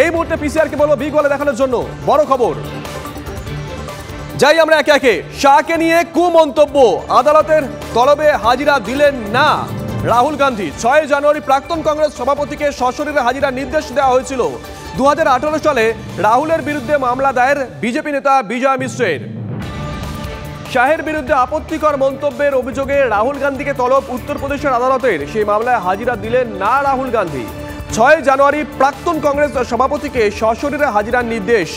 এই মুহূর্তে পিসিআর কে বলবো বিগ বলে দেখানোর জন্য বড় খবর। যাই আমরা একে একে। শাহকে নিয়ে কুমন্তব্য, আদালতের তলবে হাজিরা দিলেন না রাহুল গান্ধী। 6 জানুয়ারি প্রাক্তন কংগ্রেস সভাপতিকে সশরীরে হাজিরার নির্দেশ দেওয়া হয়েছিল। 2018 সালে রাহুলের বিরুদ্ধে মামলা দায়ের বিজেপি নেতা বিজয় মিশ্রের। শাহের বিরুদ্ধে আপত্তিকর মন্তব্যের অভিযোগে রাহুল গান্ধীকে তলব উত্তরপ্রদেশের আদালতের। সেই মামলায় হাজিরা দিলেন না রাহুল গান্ধী। 6 জানুয়ারি প্রাক্তন কংগ্রেস সভাপতিকে সশরীরে হাজিরার নির্দেশ।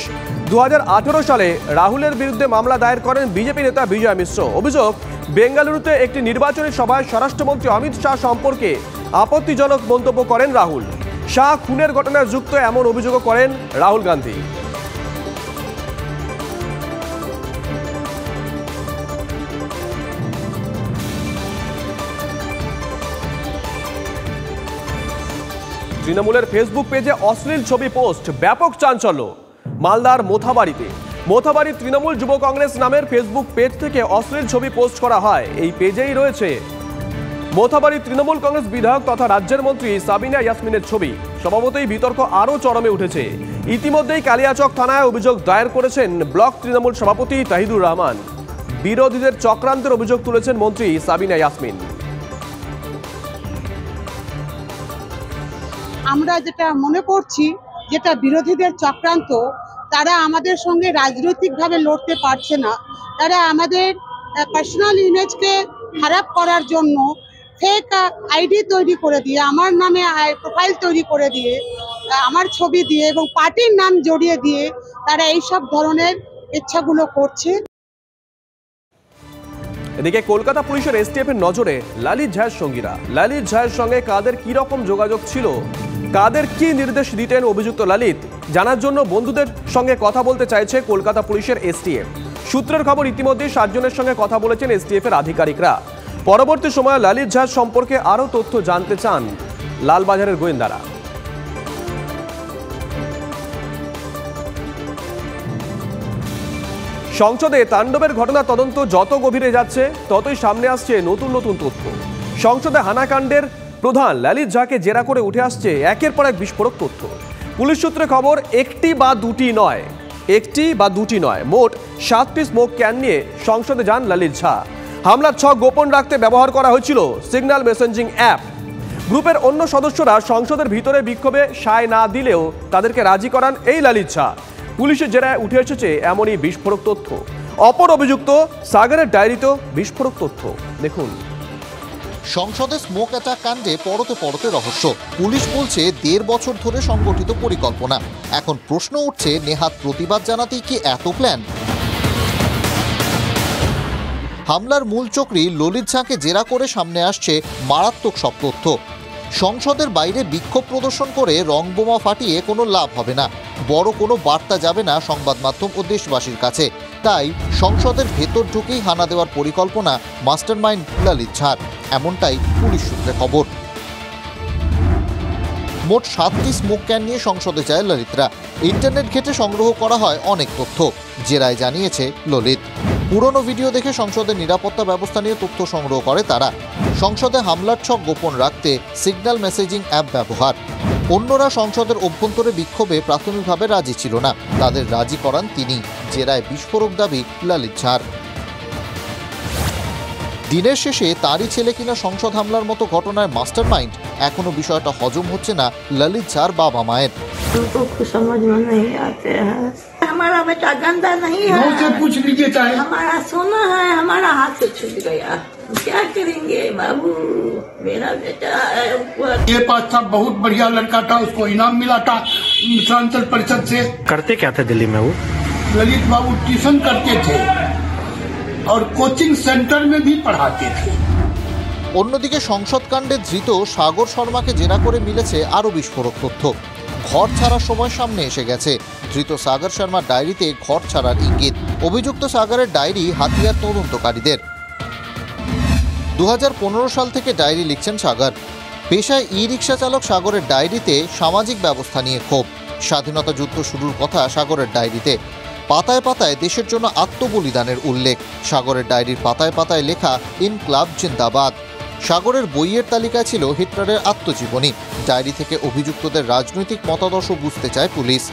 2018 সালে রাহুলের বিরুদ্ধে মামলা দায়ের করেন বিজেপি নেতা বিজয় মিশ্র। অভিযোগ, বেঙ্গালুরুতে একটি নির্বাচনী সভায় স্বরাষ্ট্রমন্ত্রী অমিত শাহ সম্পর্কে আপত্তিজনক মন্তব্য করেন রাহুল। শাহ খুনের ঘটনায় যুক্ত এমন অভিযোগও করেন রাহুল গান্ধী। তৃণমূলের ফেসবুক পেজে অশ্লীল ছবি পোস্ট, ব্যাপক চাঞ্চল্য মালদার মোথাবাড়িতে। মোথাবাড়ি তৃণমূল যুব কংগ্রেস নামের ফেসবুক পেজ থেকে অশ্লীল ছবি পোস্ট করা হয়। এই পেজেই রয়েছে মোথাবাড়ি তৃণমূল কংগ্রেস বিধায়ক তথা রাজ্যের মন্ত্রী সাবিনা ইয়াসমিনের ছবি। স্বভাবতই বিতর্ক আরও চরমে উঠেছে। ইতিমধ্যেই কালিয়াচক থানায় অভিযোগ দায়ের করেছেন ব্লক তৃণমূল সভাপতি তাহিদুর রহমান। বিরোধীদের চক্রান্তের অভিযোগ তুলেছেন মন্ত্রী সাবিনা ইয়াসমিন। আমরা যেটা মনে করছি, যেটা বিরোধীদের চক্রান্ত, তারা আমাদের সঙ্গে রাজনৈতিকভাবে লড়তে পারছে না। তারা আমাদের পার্সোনাল ইমেজকে খারাপ করার জন্য ফেক আইডি তৈরি করে দিয়ে, আমার নামে প্রোফাইল তৈরি করে দিয়ে, আমার ছবি দিয়ে এবং পার্টির নাম জড়িয়ে দিয়ে তারা এইসব ধরনের ইচ্ছাগুলো করছে। এদিকে কলকাতা পুলিশের এসটিএফ এর নজরে লালিত ঝায়ের সঙ্গীরা। লালিত ঝায়ের সঙ্গে কাদের কি রকম যোগাযোগ ছিল, কাদের কি নির্দেশ দিতেন অভিযুক্ত লালিত, জানার জন্য বন্ধুদের সঙ্গে কথা বলতে চাইছে কলকাতা পুলিশের এসটিএফ। সূত্রের খবর, ইতিমধ্যেই 7 জনের সঙ্গে কথা বলেছেন এসটিএফ এর আধিকারিকরা। পরবর্তী সময়ে লালিত ঝায়ের সম্পর্কে আরও তথ্য জানতে চান লালবাজারের গোয়েন্দারা। সংসদে তাণ্ডবের ঘটনা তদন্ত যত গভীরে যাচ্ছে ততই সামনে আসছে নতুন নতুন তথ্য। সংসদে হানাকাণ্ডের প্রধান লালিত ঝাকে জেরা করে উঠে আসছে একের পর এক বিস্ফোরক তথ্য। পুলিশ সূত্রে খবর, একটি বা দুটি নয়, মোট 7টি স্মোক ক্যান নিয়ে সংসদে যান লালিত ঝা। হামলার ছক গোপন রাখতে ব্যবহার করা হয়েছিল সিগন্যাল মেসেঞ্জিং অ্যাপ। গ্রুপের অন্য সদস্যরা সংসদের ভিতরে বিক্ষোভে সায় না দিলেও তাদেরকে রাজি করান এই লালিত ঝা। পুলিশের জেরায় উঠে এসেছে এমনই বিস্ফোরক তথ্য। অপর অভিযুক্ত সাগরের ডায়েরিতেও বিস্ফোরক তথ্য। দেখুন, সংসদে স্মোক অ্যাটাক কাণ্ডে পরতে পরতে রহস্য। পুলিশ বলছে 1.5 বছর ধরে সংগঠিত পরিকল্পনা। এখন প্রশ্ন উঠছে, নেহাত প্রতিবাদ জানাতেই কি এত প্ল্যান? হামলার মূল চক্রী ললিত ঝাকে জেরা করে সামনে আসছে মারাত্মক সব তথ্য। সংসদের বাইরে বিক্ষোভ প্রদর্শন করে রং বোমা ফাটিয়ে কোনো লাভ হবে না, বড় কোনো বার্তা যাবে না সংবাদ মাধ্যম ও দেশবাসীর কাছে। তাই সংসদের ভেতর ঢুকেই হানা দেওয়ার পরিকল্পনা মাস্টারমাইন্ড ললিত ঝার, এমনটাই পুলিশ সূত্রে খবর। মোট 7টি স্মোক ক্যান নিয়ে সংসদে যায় ললিতরা। ইন্টারনেট ঘেঁটে সংগ্রহ করা হয় অনেক তথ্য, জেরায় জানিয়েছে ললিত। পুরনো ভিডিও দেখে সংসদের নিরাপত্তা ব্যবস্থা নিয়ে তথ্য সংগ্রহ করে তারা। সংসদে হামলার ছক গোপন রাখতে সিগন্যাল মেসেজিং অ্যাপ ব্যবহার। অন্যরা সংসদের অভ্যন্তরে বিক্ষোভে প্রাথমিকভাবে রাজি ছিল না, তাদের রাজি করান তিনি। জেরায় বিস্ফোরক দাবি ললিত ঝার। দিনের শেষে তারই ছেলে কিনা সংসদ হামলার মতো ঘটনায় মাস্টারমাইন্ড, এখনো বিষয়টা হজম হচ্ছে না ললিত ঝার বাবা মায়ের। हमारा बेटा गंदा नहीं है, उनसे पूछ लीजिए, चाहे हमारा सोना है, हमारा हाथ से छूट गया, क्या करेंगे बाबू, मेरा बेटा है ऊपर। ये पास था, बहुत बढ़िया लड़का था, उसको इनाम मिला था मिथिलांचल परिषद से। करते क्या थे दिल्ली में वो? ललित बाबू ट्यूशन करते थे और कोचिंग सेंटर में भी पढ़ाते थे। অন্যদিকে সংসদ কাণ্ডে ধৃত সাগর শর্মাকে জেরা করে মিলেছে আরও বিস্ফোরক তথ্য। ঘর ছাড়ার সময় সামনে এসে গেছে। ধৃত সাগর শর্মার ডায়েরিতে ঘর ছাড়ার ইঙ্গিত। অভিযুক্ত সাগরের ডায়েরি হাতিয়ার তদন্তকারীদের। 2015 সাল থেকে ডায়েরি লিখছেন সাগর। পেশায় ই রিক্সা চালক সাগরের ডায়েরিতে সামাজিক ব্যবস্থা নিয়ে ক্ষোভ। স্বাধীনতা যুদ্ধ শুরুর কথা সাগরের ডায়েরিতে। পাতায় পাতায় দেশের জন্য আত্মবলিদানের উল্লেখ। সাগরের ডায়েরির পাতায় পাতায় লেখা ইনকলাব জিন্দাবাদ। সাগরের বইয়ের তালিকায় ছিল হিটলারের আত্মজীবনী। ডায়েরি থেকে অভিযুক্তদের রাজনৈতিক মতাদর্শ বুঝতে চায় পুলিশ।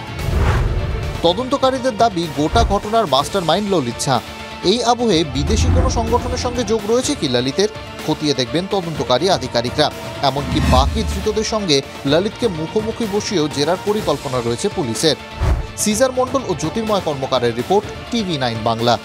তদন্তকারীদের দাবি গোটা ঘটনার মাস্টারমাইন্ড ললিত ঝা। এই আবহে বিদেশি কোনো সংগঠনের সঙ্গে যোগ রয়েছে কি ললিতের? খতিয়ে দেখবেন তদন্তকারী আধিকারিকরা। এমনকি বাকি ধৃতদের সঙ্গে ললিতকে মুখোমুখি বসিয়েও জেরার পরিকল্পনা রয়েছে পুলিশের। সিজার মণ্ডল ও জ্যোতির্ময় কর্মকারের রিপোর্ট, TV9 বাংলা।